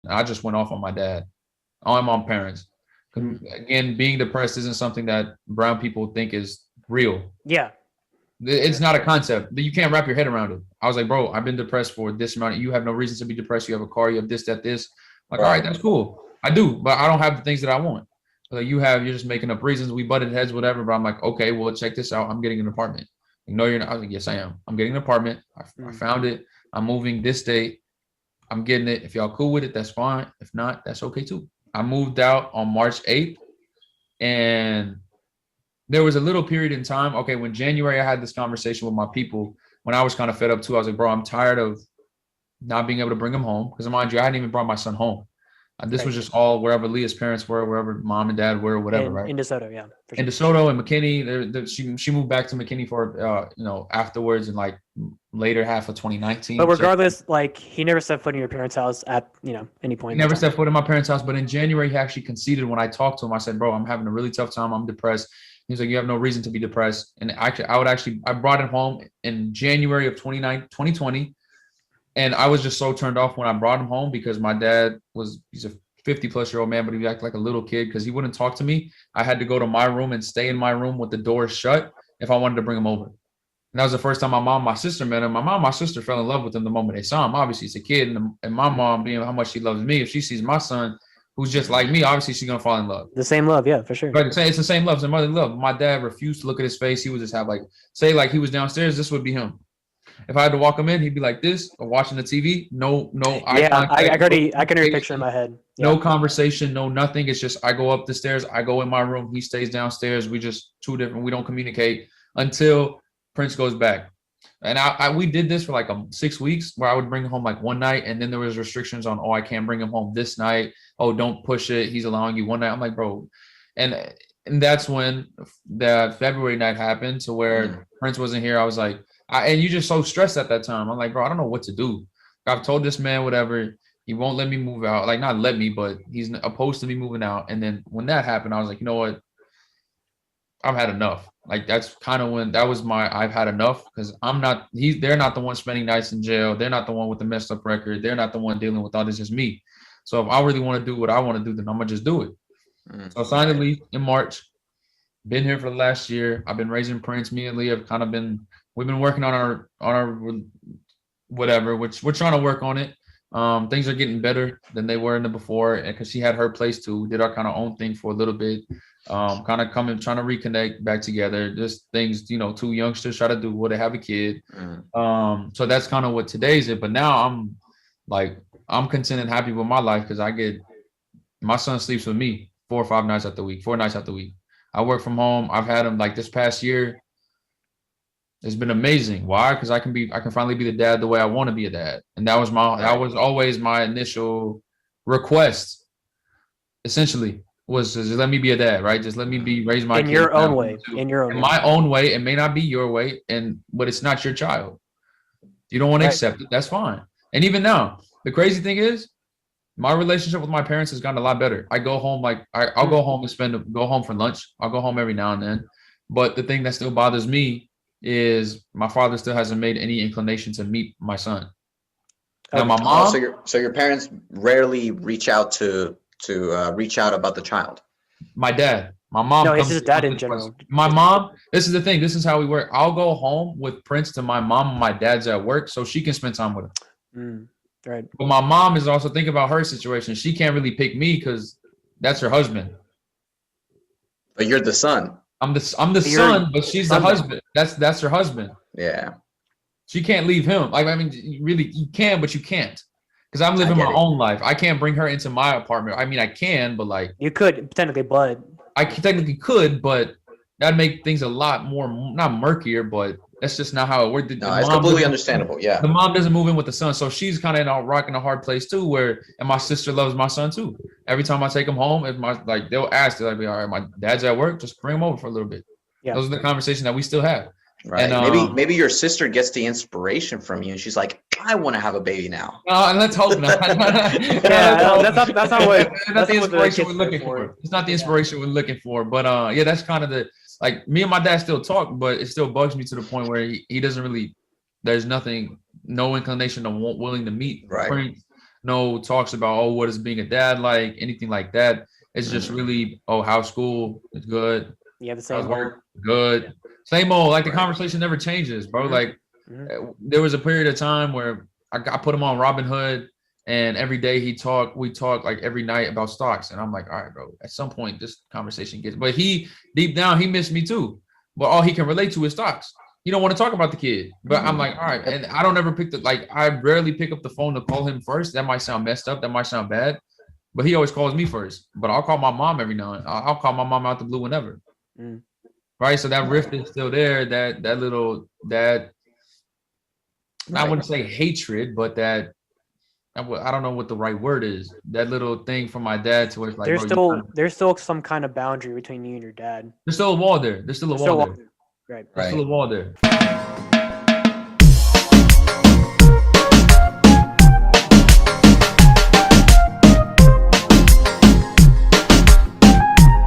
And I just went off on my dad, on my parents. Again, being depressed isn't something that brown people think is real. Yeah. It's not a concept. You can't wrap your head around it. I was like, bro, I've been depressed for this amount. You have no reason to be depressed. You have a car. You have this, that, this. Like, all right, that's cool. I do, but I don't have the things that I want. Like you're just making up reasons. We butted heads, whatever. But I'm like, okay, well, check this out. I'm getting an apartment. No, you're not. I was like, yes, I am. I'm getting an apartment. I found it. I'm moving this date. I'm getting it. If y'all cool with it, that's fine. If not, that's okay too. I moved out on March 8th, and there was a little period in time. Okay, when January, I had this conversation with my people when I was kind of fed up too. I was like, bro, I'm tired of not being able to bring him home. Because mind you, I hadn't even brought my son home. This was just all wherever Leah's parents were, wherever mom and dad were, whatever, right? In DeSoto, yeah. In DeSoto and McKinney, she moved back to McKinney for afterwards in like later half of 2019. But regardless, like he never stepped foot in your parents' house at any point. He never stepped foot in my parents' house. But in January, he actually conceded when I talked to him. I said, bro, I'm having a really tough time. I'm depressed. He's like, you have no reason to be depressed. And actually, I brought him home in January of 2020. And I was just so turned off when I brought him home because my dad he's a 50-plus-year-old man, but he acted like a little kid because he wouldn't talk to me. I had to go to my room and stay in my room with the door shut if I wanted to bring him over. And that was the first time my sister met him. My sister fell in love with him the moment they saw him. Obviously, it's a kid. And my mom, being how much she loves me, if she sees my son, who's just like me, obviously she's going to fall in love. The same love, yeah, for sure. But it's the same love, it's the motherly love. My dad refused to look at his face. He would just have say he was downstairs, this would be him. If I had to walk him in, he'd be like this, or watching the TV. No. Yeah, I can hear a picture in my head. Yeah. No conversation, no nothing. It's just I go up the stairs, I go in my room, he stays downstairs. We just two different. We don't communicate until Prince goes back. And we did this for like 6 weeks where I would bring him home like one night, and then there was restrictions on, I can't bring him home this night. Oh, don't push it. He's allowing you one night. I'm like, bro. And that's when the February night happened to where Prince wasn't here. I was like, and you just so stressed at that time. I'm like, bro, I don't know what to do. I've told this man whatever. He won't let me move out. Like, not let me, but he's opposed to me moving out. And then when that happened, I was like, you know what? I've had enough. Like, that's kind of when I've had enough, because they're not the one spending nights in jail. They're not the one with the messed up record. They're not the one dealing with all this. Just me. So if I really want to do what I want to do, then I'm going to just do it. So I signed the lease in March. Been here for the last year. I've been raising Prince. Me and Leah have kind of we've been working on our whatever, which we're trying to work on it. Things are getting better than they were in the before, and because she had her place too, we did our kind of own thing for a little bit. Kind of trying to reconnect back together. Just things, two youngsters try to do what they have a kid. So that's kind of what today's it. But now I'm content and happy with my life because my son sleeps with me 4 nights out the week. I work from home. I've had him like this past year. It's been amazing. Why? Because I can finally be the dad the way I want to be a dad. And that was always my initial request, essentially, was to just let me be a dad, right? Just let me raise my kid in your own way. In my own way. It may not be your way, but it's not your child. You don't want to accept it. That's fine. And even now, the crazy thing is, my relationship with my parents has gotten a lot better. I go home I'll go home and go home for lunch. I'll go home every now and then. But the thing that still bothers me is my father still hasn't made any inclination to meet my son. Now my mom. So your parents rarely reach out to reach out about the child. My dad. My mom. No, it's his dad in general. My mom. This is the thing. This is how we work. I'll go home with Prince to my mom. My dad's at work, so she can spend time with him. Right. But my mom is also thinking about her situation. She can't really pick me because that's her husband. But you're the son. I'm the son, but she's the husband. That's her husband. Yeah. She can't leave him. You can, but you can't. Because I'm living my own life. I can't bring her into my apartment. I mean, I can, but you could technically, but I technically could, but that'd make things a lot more, not murkier, but that's just not how it works. No, it's completely understandable. Yeah. The mom doesn't move in with the son. So she's kind of in a rock and a hard place too, and my sister loves my son too. Every time I take him home, they'll ask, they'll be, all right, my dad's at work, just bring him over for a little bit. Yeah. Those are the conversations that we still have. Right. And, maybe your sister gets the inspiration from you and she's like, I want to have a baby now. And let's hope not. That's not what that's the inspiration we're looking for. It's not the inspiration we're looking for. But that's kind of me and my dad still talk, but it still bugs me to the point where he doesn't really, there's no inclination to willing to meet Prince, no talks about, oh, what is being a dad like, anything like that. It's just really, oh, how's school? It's good. Yeah, the How's same work? old. Good. Same old. Like the Right. conversation never changes, bro. Mhm. Like there was a period of time where I put him on Robin Hood, and every day we talk like every night about stocks, and I'm like, all right, bro. At some point, this conversation gets. But he deep down, he missed me too. But all he can relate to is stocks. He don't want to talk about the kid. But I'm like, all right, and I don't ever pick the like. I rarely pick up the phone to call him first. That might sound messed up. That might sound bad. But he always calls me first. But I'll call my mom every now and then. I'll call my mom out the blue whenever. Mm. Right. So that rift is still there. That I Right. wouldn't say hatred, but that I don't know what the right word is. That little thing from my dad to where it's like, bro, There's still some kind of boundary between you and your dad. there's still a wall there. There's still a There's wall still there. right. There's Right. still a wall there.